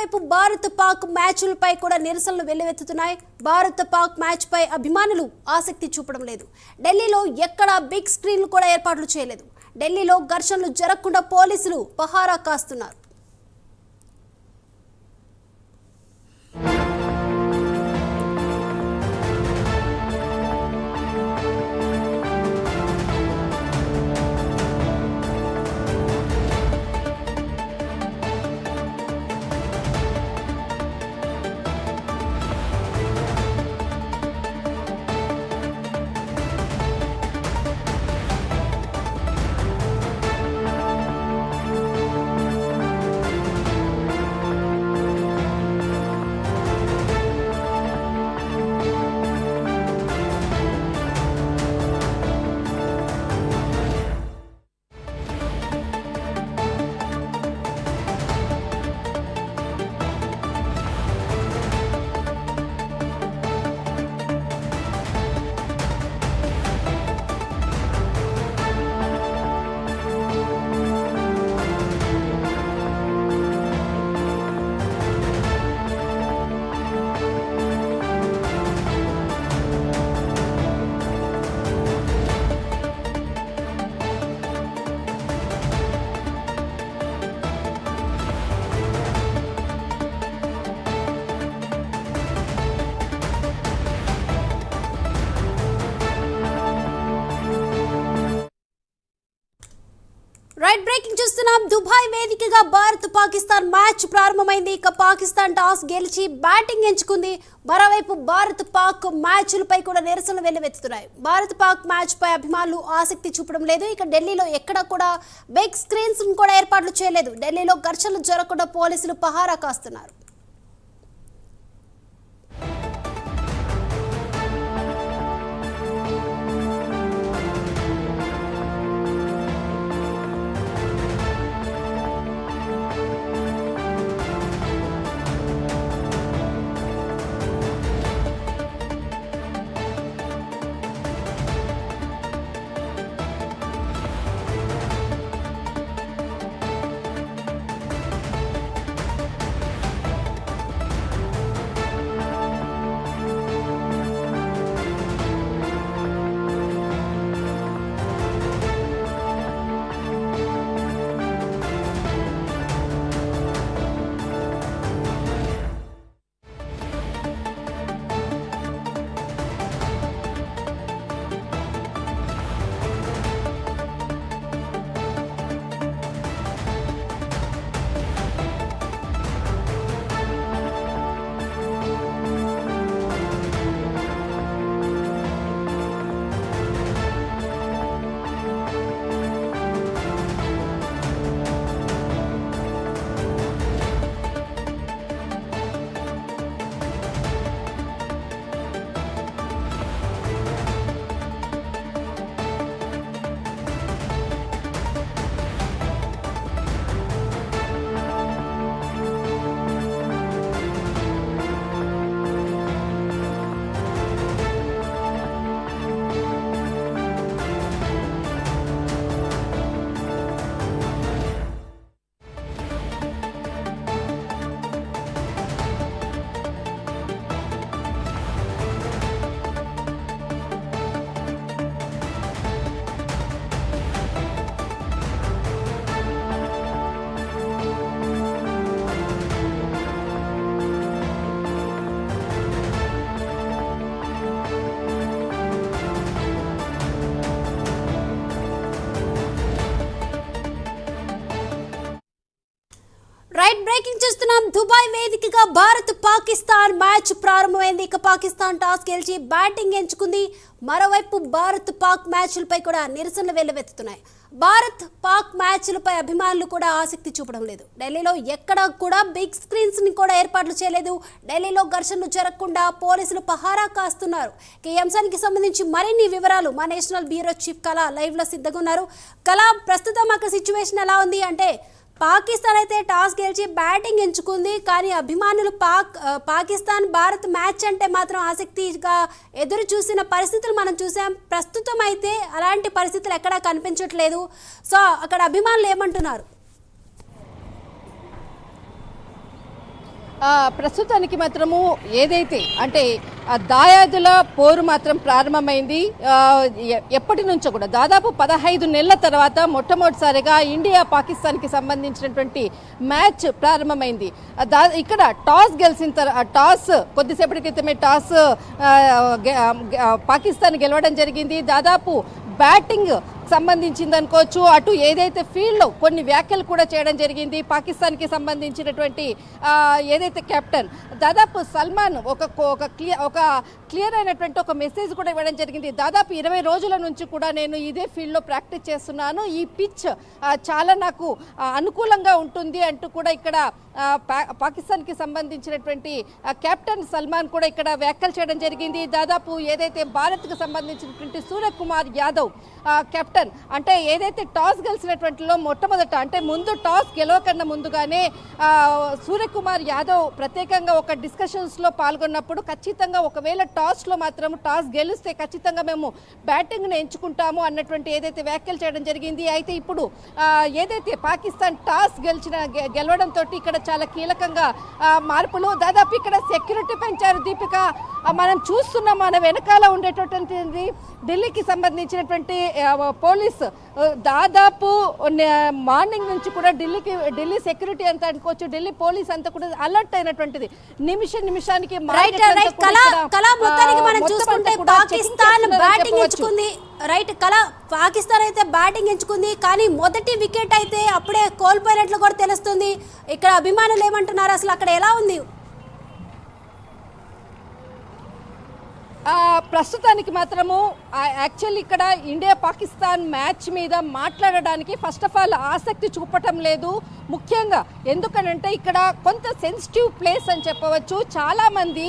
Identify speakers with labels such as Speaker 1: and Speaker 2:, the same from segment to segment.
Speaker 1: మరోవైపు భారత్ పాక్ మ్యాచ్లపై కూడా నిరసనలు వెల్లువెత్తుతున్నాయి. భారత్ పాక్ మ్యాచ్ పై అభిమానులు ఆసక్తి చూపడం లేదు. ఢిల్లీలో ఎక్కడా బిగ్ స్క్రీన్లు కూడా ఏర్పాట్లు చేయలేదు. ఢిల్లీలో ఘర్షణలు జరగకుండా పోలీసులు పహారా కాస్తున్నారు. రైట్ బ్రేకింగ్ చూస్తున్నాం. దుబాయ్ వేదికగా భారత్ పాకిస్తాన్ మ్యాచ్ ప్రారంభమైంది. ఇక పాకిస్తాన్ టాస్ గెలిచి బ్యాటింగ్ ఎంచుకుంది. మరోవైపు భారత్ పాక్ మ్యాచ్లపై కూడా నిరసనలు వెల్లువెత్తుతున్నాయి. భారత్ పాక్ మ్యాచ్ పై అభిమానులు ఆసక్తి చూపడం లేదు. ఇక ఢిల్లీలో ఎక్కడ కూడా బిగ్ స్క్రీన్స్ కూడా ఏర్పాట్లు చేయలేదు. ఢిల్లీలో ఘర్షణలు జరగకుండా పోలీసులు పహారా కాస్తున్నారు. రైట్ బ్రేకింగ్ చూస్తున్నాం. దుబాయ్ వేదికగా భారత్ పాకిస్తాన్ మ్యాచ్ ప్రారంభమైంది. ఇక పాకిస్తాన్ టాస్ గెలిచి బ్యాటింగ్ ఎంచుకుంది. మరోవైపు భారత్ పాక్ మ్యాచ్లపై కూడా నిరసనలు వెల్లువెత్తుతున్నాయి. భారత్ పాక్ మ్యాచ్లపై అభిమానులు కూడా ఆసక్తి చూపడం లేదు. ఢిల్లీలో ఎక్కడా కూడా బిగ్ స్క్రీన్స్ ని కూడా ఏర్పాట్లు చేయలేదు. ఢిల్లీలో ఘర్షణలు జరగకుండా పోలీసులు పహారా కాస్తున్నారు. ఈ అంశానికి సంబంధించి మరిన్ని వివరాలు మా నేషనల్ బ్యూరో చీఫ్ కళ లైవ్ లో సిద్ధంగా ఉన్నారు. కళ, ప్రస్తుతం అక్కడ సిచ్యువేషన్ ఎలా ఉంది అంటే పాకిస్తాన్ అయితే టాస్ గెలిచి బ్యాటింగ్ ఎంచుకుంది. కానీ అభిమానులు పాకిస్తాన్ భారత్ మ్యాచ్ అంటే మాత్రం ఆసక్తిగా ఎదురు చూసిన పరిస్థితులు మనం చూసాం. ప్రస్తుతం అయితే అలాంటి పరిస్థితులు ఎక్కడా కనిపించట్లేదు. సో అక్కడ అభిమానులు ఏమంటున్నారు?
Speaker 2: ప్రస్తుతానికి మాత్రము ఏదైతే అంటే దాయాదుల పోరు మాత్రం ప్రారంభమైంది. ఎప్పటి నుంచో కూడా దాదాపు 15 నెలల తర్వాత మొట్టమొదటిసారిగా ఇండియా పాకిస్తాన్కి సంబంధించినటువంటి మ్యాచ్ ప్రారంభమైంది. ఇక్కడ టాస్ గెలిచిన టాస్ కొద్దిసేపటి క్రితమే పాకిస్తాన్ గెలవడం జరిగింది. దాదాపు బ్యాటింగ్ సంబంధించింది అనుకోవచ్చు. అటు ఏదైతే ఫీల్డ్లో కొన్ని వ్యాఖ్యలు కూడా చేయడం జరిగింది. పాకిస్తాన్కి సంబంధించినటువంటి ఏదైతే కెప్టెన్ దాదాపు సల్మాన్ ఒక క్లియర్ అయినటువంటి ఒక మెసేజ్ కూడా ఇవ్వడం జరిగింది. దాదాపు 20 రోజుల నుంచి కూడా నేను ఇదే ఫీల్డ్లో ప్రాక్టీస్ చేస్తున్నాను, ఈ పిచ్ చాలా నాకు అనుకూలంగా ఉంటుంది అంటూ కూడా ఇక్కడ పాకిస్తాన్కి సంబంధించినటువంటి కెప్టెన్ సల్మాన్ కూడా ఇక్కడ వ్యాఖ్యలు చేయడం జరిగింది. దాదాపు ఏదైతే భారత్కు సంబంధించినటువంటి సూర్యకుమార్ యాదవ్ కెప్టెన్ అంటే ఏదైతే టాస్ గెలిచినటువంటిలో మొట్టమొదట అంటే ముందు టాస్ గెలవకన్నా ముందుగానే సూర్యకుమార్ యాదవ్ ప్రత్యేకంగా ఒక డిస్కషన్స్లో పాల్గొన్నప్పుడు ఖచ్చితంగా ఒకవేళ టాస్లో మాత్రం టాస్ గెలిస్తే ఖచ్చితంగా మేము బ్యాటింగ్ని ఎంచుకుంటాము అన్నటువంటి ఏదైతే వ్యాఖ్యలు చేయడం జరిగింది. అయితే ఇప్పుడు ఏదైతే పాకిస్తాన్ టాస్ గెలవడంతో ఇక్కడ చాలా కీలకంగా మార్పులు. దాదాపు ఇక్కడ సెక్యూరిటీ పెంచారు. దీపిక మనం చూస్తున్నాం మన వెనకాల ఉండేటటువంటి ఢిల్లీకి సంబంధించినటువంటి పోలీస్ దాదాపు మార్నింగ్ నుంచి కూడా ఢిల్లీ సెక్యూరిటీ అంతా అనుకోవచ్చు, ఢిల్లీ పోలీస్ అంతా కూడా అలర్ట్ అయినటువంటిది. నిమిషానికి
Speaker 1: పాకిస్తాన్ అయితే బ్యాటింగ్ ఎంచుకుంది, కానీ మొదటి వికెట్ అయితే అప్పుడే కోల్పోయినట్లు కూడా తెలుస్తుంది. ఇక్కడ అభిమానులు ఏమంటున్నారు, అసలు అక్కడ ఎలా ఉంది?
Speaker 2: ప్రస్తుతానికి మాత్రము యాక్చువల్లీ ఇక్కడ ఇండియా పాకిస్తాన్ మ్యాచ్ మీద మాట్లాడడానికి ఫస్ట్ ఆఫ్ ఆల్ ఆసక్తి చూపటం లేదు. ముఖ్యంగా ఎందుకనంటే ఇక్కడ కొంత సెన్సిటివ్ ప్లేస్ అని చెప్పవచ్చు. చాలామంది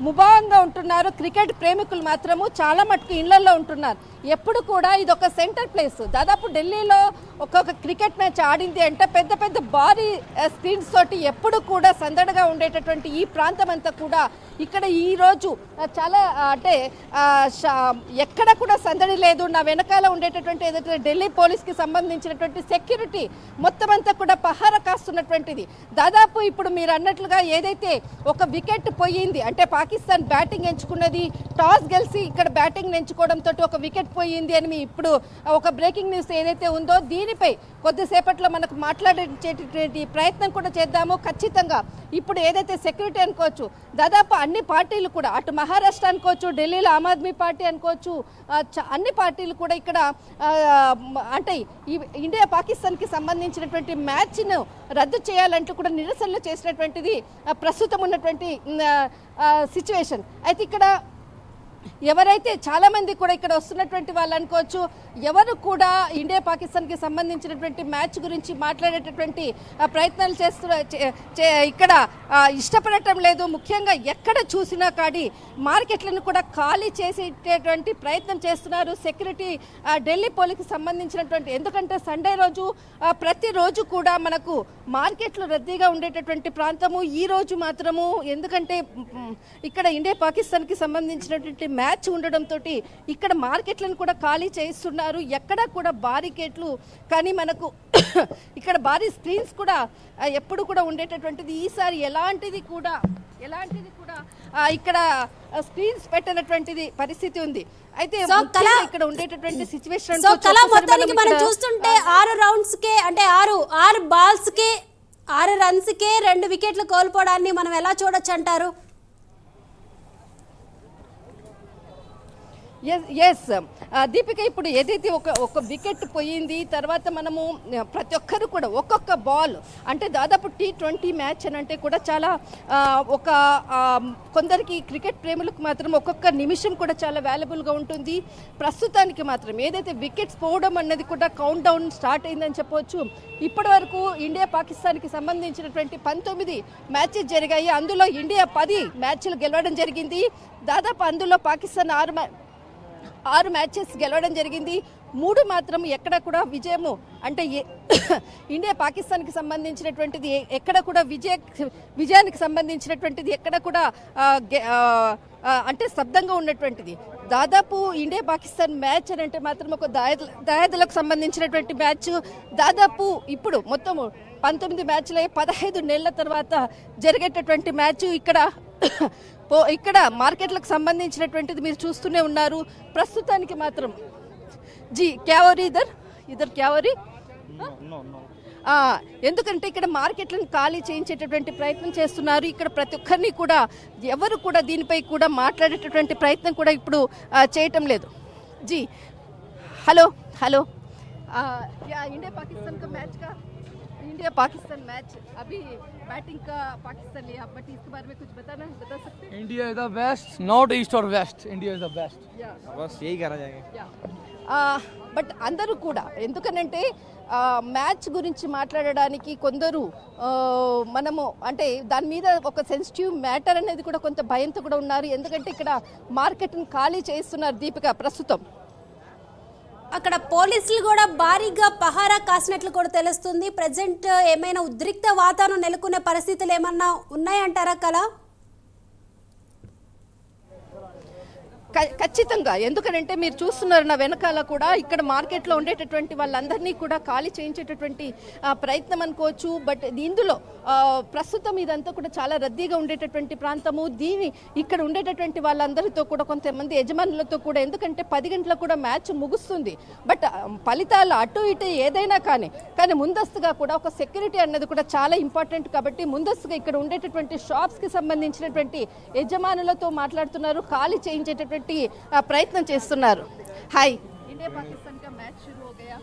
Speaker 2: ముభావంగా ఉంటున్నారు. క్రికెట్ ప్రేమికులు మాత్రము చాలా మటుకు ఇళ్లలో ఉంటున్నారు. ఎప్పుడు కూడా ఇది ఒక సెంటర్ ప్లేస్. దాదాపు ఢిల్లీలో ఒక్కొక్క క్రికెట్ మ్యాచ్ ఆడింది అంటే పెద్ద పెద్ద భారీ స్క్రీన్స్ తోటి ఎప్పుడు కూడా సందడిగా ఉండేటటువంటి ఈ ప్రాంతం అంతా కూడా ఇక్కడ ఈరోజు చాలా అంటే ఎక్కడ కూడా సందడి లేదు. నా వెనకాల ఉండేటటువంటి ఏదైతే ఢిల్లీ పోలీస్కి సంబంధించినటువంటి సెక్యూరిటీ మొత్తం అంతా కూడా పహారా కాస్తున్నటువంటిది. దాదాపు ఇప్పుడు మీరు అన్నట్లుగా ఏదైతే ఒక వికెట్ పోయింది అంటే పాకిస్తాన్ బ్యాటింగ్ ఎంచుకున్నది, టాస్ గెలిచి ఇక్కడ బ్యాటింగ్ ఎంచుకోవడంతో ఒక వికెట్ పోయింది అని ఇప్పుడు ఒక బ్రేకింగ్ న్యూస్ ఏదైతే ఉందో దీనిపై కొద్దిసేపట్లో మనకు మాట్లాడేటువంటి ప్రయత్నం కూడా చేద్దాము. ఖచ్చితంగా ఇప్పుడు ఏదైతే సెక్యూరిటీ అనుకోవచ్చు, దాదాపు అన్ని పార్టీలు కూడా అటు మహారాష్ట్ర అనుకోవచ్చు, ఢిల్లీలో ఆమ్ ఆద్మీ పార్టీ అనుకోవచ్చు, అన్ని పార్టీలు కూడా ఇక్కడ అంటే ఈ ఇండియా పాకిస్తాన్కి సంబంధించినటువంటి మ్యాచ్ను రద్దు చేయాలంటూ కూడా నిరసనలు చేసినటువంటిది ప్రస్తుతం ఉన్నటువంటి సిచ్యువేషన్. అయితే ఇక్కడ ఎవరైతే చాలామంది కూడా ఇక్కడ వస్తున్నటువంటి వాళ్ళు అనుకోవచ్చు, ఎవరు కూడా ఇండియా పాకిస్తాన్కి సంబంధించినటువంటి మ్యాచ్ గురించి మాట్లాడేటటువంటి ప్రయత్నాలు ఇక్కడ ఇష్టపడటం లేదు. ముఖ్యంగా ఎక్కడ చూసినా కానీ మార్కెట్లను కూడా ఖాళీ చేసేటటువంటి ప్రయత్నం చేస్తున్నారు సెక్యూరిటీ ఢిల్లీ పోలీస్కి సంబంధించినటువంటి. ఎందుకంటే సండే రోజు ప్రతిరోజు కూడా మనకు మార్కెట్లు రద్దీగా ఉండేటటువంటి ప్రాంతము. ఈ రోజు మాత్రము ఎందుకంటే ఇక్కడ ఇండియా పాకిస్తాన్కి సంబంధించినటువంటి మ్యాచ్ ఉండడంతో ఇక్కడ మార్కెట్లను కూడా ఖాళీ చేస్తున్నారు. ఎక్కడ కూడా బారికేట్లు కానీ మనకు ఇక్కడ భారీ స్క్రీన్స్ కూడా ఎప్పుడు కూడా ఉండేటటువంటిది. ఈసారి ఎలాంటిది కూడా ఇక్కడ స్క్రీన్స్ పెట్టినటువంటిది పరిస్థితి ఉంది. అయితే ఇక్కడ ఉండేటటువంటి సిచ్యువేషన్
Speaker 1: మనం చూస్తుంటే 6 రౌండ్స్ కే అంటే 6 బాల్స్ కే 6 రన్స్ కే 2 వికెట్లు కోల్పోవడాన్ని మనం ఎలా చూడొచ్చు అంటారు?
Speaker 2: ఎస్ దీపిక, ఇప్పుడు ఏదైతే ఒక వికెట్ పోయింది తర్వాత మనము ప్రతి ఒక్కరు కూడా ఒక్కొక్క బాల్ అంటే దాదాపు T20 మ్యాచ్ అని అంటే కూడా చాలా కొందరికి క్రికెట్ ప్రేములకు మాత్రం ఒక్కొక్క నిమిషం కూడా చాలా వాల్యుబుల్గా ఉంటుంది. ప్రస్తుతానికి మాత్రం ఏదైతే వికెట్స్ పోవడం అన్నది కూడా కౌంట్ డౌన్ స్టార్ట్ అయిందని చెప్పవచ్చు. ఇప్పటి వరకు ఇండియా పాకిస్తాన్కి సంబంధించినటువంటి 19 మ్యాచెస్ జరిగాయి. అందులో ఇండియా 10 మ్యాచ్లు గెలవడం జరిగింది. దాదాపు అందులో పాకిస్తాన్ 6 మ్యాచెస్ గెలవడం జరిగింది. 3 మాత్రం ఎక్కడ కూడా విజయము అంటే ఇండియా పాకిస్తాన్కి సంబంధించినటువంటిది ఎక్కడ కూడా విజయానికి సంబంధించినటువంటిది ఎక్కడ కూడా అంటే స్తబ్దంగా ఉన్నటువంటిది. దాదాపు ఇండియా పాకిస్తాన్ మ్యాచ్ అని అంటే మాత్రం ఒక దాయాదులకు సంబంధించినటువంటి మ్యాచ్ దాదాపు ఇప్పుడు మొత్తము 19 మ్యాచ్లే 15 నెలల తర్వాత జరిగేటటువంటి మ్యాచ్ ఇక్కడ మార్కెట్లకు సంబంధించినటువంటిది మీరు చూస్తూనే ఉన్నారు. ప్రస్తుతానికి మాత్రం క్యావరీ ఇద్దరు క్యావరీ ఎందుకంటే ఇక్కడ మార్కెట్లను ఖాళీ చేయించేటటువంటి ప్రయత్నం చేస్తున్నారు. ఇక్కడ ప్రతి ఒక్కరిని కూడా ఎవరు కూడా దీనిపై కూడా మాట్లాడేటటువంటి ప్రయత్నం కూడా ఇప్పుడు చేయటం లేదు. హలో इंडिया पाकिस्तान का मैच का इंडिया पाकिस्तान मैच अभी बैटिंग का पाकिस्तान लिया, बट इसके बारे में कुछ बता सकते हैं?
Speaker 3: India is the best, not east or west, India is the best.
Speaker 4: बस यही करा जाएगा.
Speaker 2: బట్ అందరూ కూడా ఎందుకనంటే మ్యాచ్ గురించి మాట్లాడడానికి కొందరు మనము అంటే దాని మీద ఒక సెన్సిటివ్ మ్యాటర్ అనేది కూడా కొంత భయంతో కూడా ఉన్నారు. ఎందుకంటే ఇక్కడ మార్కెట్ని ఖాళీ చేస్తున్నారు దీపిక ప్రస్తుతం.
Speaker 1: అక్కడ పోలీసులు కూడా భారీగా పహారా కాసినట్లు కూడా తెలుస్తుంది. ప్రజెంట్ ఏమైనా ఉద్రిక్త వాతావరణం నెలకొనే పరిస్థితులు ఏమన్నా ఉన్నాయంటారా కళ?
Speaker 2: ఖచ్చితంగా, ఎందుకంటే మీరు చూస్తున్నారు నా వెనకాల కూడా ఇక్కడ మార్కెట్లో ఉండేటటువంటి వాళ్ళందరినీ కూడా ఖాళీ చేయించేటటువంటి ప్రయత్నం అనుకోవచ్చు. బట్ ఇందులో ప్రస్తుతం ఇదంతా కూడా చాలా రద్దీగా ఉండేటటువంటి ప్రాంతము. ఇక్కడ ఉండేటటువంటి వాళ్ళందరితో కూడా కొంతమంది యజమానులతో కూడా, ఎందుకంటే 10 గంటలకు కూడా మ్యాచ్ ముగుస్తుంది. బట్ ఫలితాలు అటు ఇటు ఏదైనా కానీ ముందస్తుగా కూడా ఒక సెక్యూరిటీ అన్నది కూడా చాలా ఇంపార్టెంట్. కాబట్టి ముందస్తుగా ఇక్కడ ఉండేటటువంటి షాప్స్కి సంబంధించినటువంటి యజమానులతో మాట్లాడుతున్నారు, ఖాళీ చేయించేటటువంటి ప్రయత్నం చేస్తున్నారు. హాయ్, ఇండియా పాకిస్తాన్ का मैच शुरू हो गया.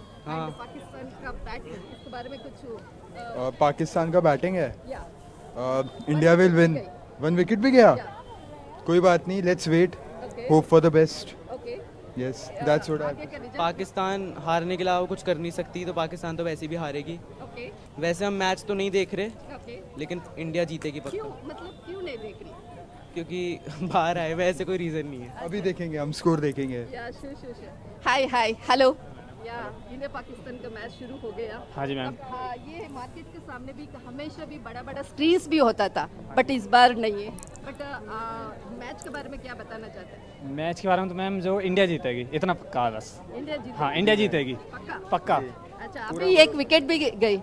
Speaker 2: पाकिस्तान का बैटिंग, इसके बारे में कुछ?
Speaker 5: पाकिस्तान का बैटिंग है. India will win. 1 विकेट भी गया. कोई बात नहीं, let's wait, hope for the best. Yes, that's what.
Speaker 4: Pakistan हारने के अलावा कुछ कर नहीं सकती, तो पाकिस्तान तो वैसे भी हारेगी. वैसे हम मैच तो नहीं देख रहे, लेकिन इंडिया जीतेगी पक्का.
Speaker 2: मतलब क्यों नहीं देख रही?
Speaker 4: क्योंकि बाहर आए, वैसे कोई रीजन नहीं है.
Speaker 5: अभी देखेंगे, हम स्कोर देखेंगे.
Speaker 2: Hi hello. इंडिया पाकिस्तान का मैच शुरू हो गया.
Speaker 6: हाँ जी मैम.
Speaker 2: ये मार्केट के सामने भी हमेशा भी बड़ा स्क्रीन्स भी होता था, बट इस बार नहीं है. बट मैच के बारे में क्या बताना चाहते हैं?
Speaker 6: मैच के बारे में तो मैम जो इंडिया जीतेगी इतना पक्का है बस.
Speaker 2: इंडिया जीतेगी?
Speaker 6: हाँ, इंडिया जीतेगी पक्का.
Speaker 2: अच्छा, अभी एक विकेट भी गई.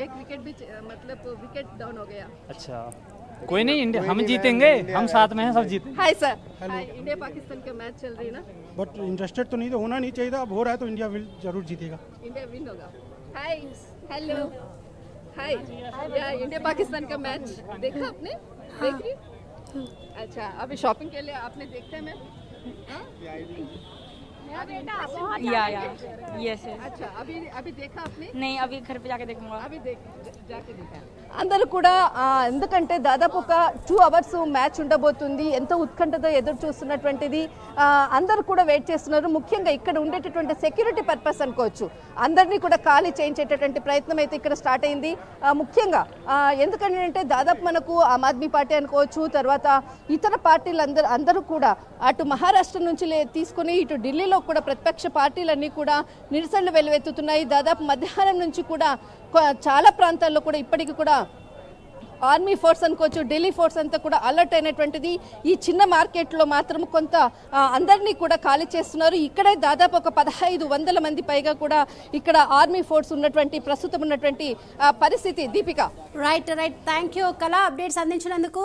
Speaker 2: एक विकेट भी मतलब विकेट डाउन हो गया.
Speaker 6: अच्छा, कोई नहीं, इंडिया हम जीतेंगे, हम साथ में हैं, सब जीते.
Speaker 2: Hi sir. Hi, India Pakistan का मैच चल रही है ना,
Speaker 7: बट इंटरेस्टेड तो नहीं, तो होना नहीं चाहिए था. अब हो रहा है तो इंडिया विल जरूर जीतेगा.
Speaker 2: इंडिया विन होगा. Hi hello. हाय, या इंडिया पाकिस्तान का मैच देखा आपने? देख रही? अच्छा, अभी शॉपिंग के लिए आपने देखा है मैम?
Speaker 8: यस.
Speaker 2: अच्छा, अभी देखा आपने?
Speaker 8: नहीं, अभी घर पे जाके देखूंगा.
Speaker 2: अभी जाके देखा. అందరూ కూడా ఎందుకంటే దాదాపు ఒక 2 అవర్స్ మ్యాచ్ ఉండబోతుంది. ఎంతో ఉత్కంఠతో ఎదురు చూస్తున్నటువంటిది. అందరూ కూడా వెయిట్ చేస్తున్నారు. ముఖ్యంగా ఇక్కడ ఉండేటటువంటి సెక్యూరిటీ పర్పస్ అనుకోవచ్చు, అందరినీ కూడా ఖాళీ చేయించేటటువంటి ప్రయత్నం అయితే ఇక్కడ స్టార్ట్ అయింది. ముఖ్యంగా ఎందుకంటే దాదాపు మనకు ఆమ్ ఆద్మీ పార్టీ అనుకోవచ్చు, తర్వాత ఇతర పార్టీలు అందరూ కూడా అటు మహారాష్ట్ర నుంచి తీసుకుని ఇటు ఢిల్లీలో కూడా ప్రతిపక్ష పార్టీలన్నీ కూడా నిరసనలు వెల్లువెత్తుతున్నాయి. దాదాపు మధ్యాహ్నం నుంచి కూడా చాలా ప్రాంతాల్లో కూడా ఇప్పటికీ కూడా ఆర్మీ ఫోర్స్ అనుకోవచ్చు, ఢిల్లీ ఫోర్స్ అంతా కూడా అలర్ట్ అయినటువంటిది. ఈ చిన్న మార్కెట్లో మాత్రం కొంత అందరినీ కూడా ఖాళీ చేస్తున్నారు. ఇక్కడే దాదాపు ఒక 1500 మంది పైగా కూడా ఇక్కడ ఆర్మీ ఫోర్స్ ఉన్నటువంటి ప్రస్తుతం ఉన్నటువంటి పరిస్థితి. దీపిక.
Speaker 1: రైట్. థ్యాంక్ యూ కళ, అప్డేట్స్ అందించినందుకు.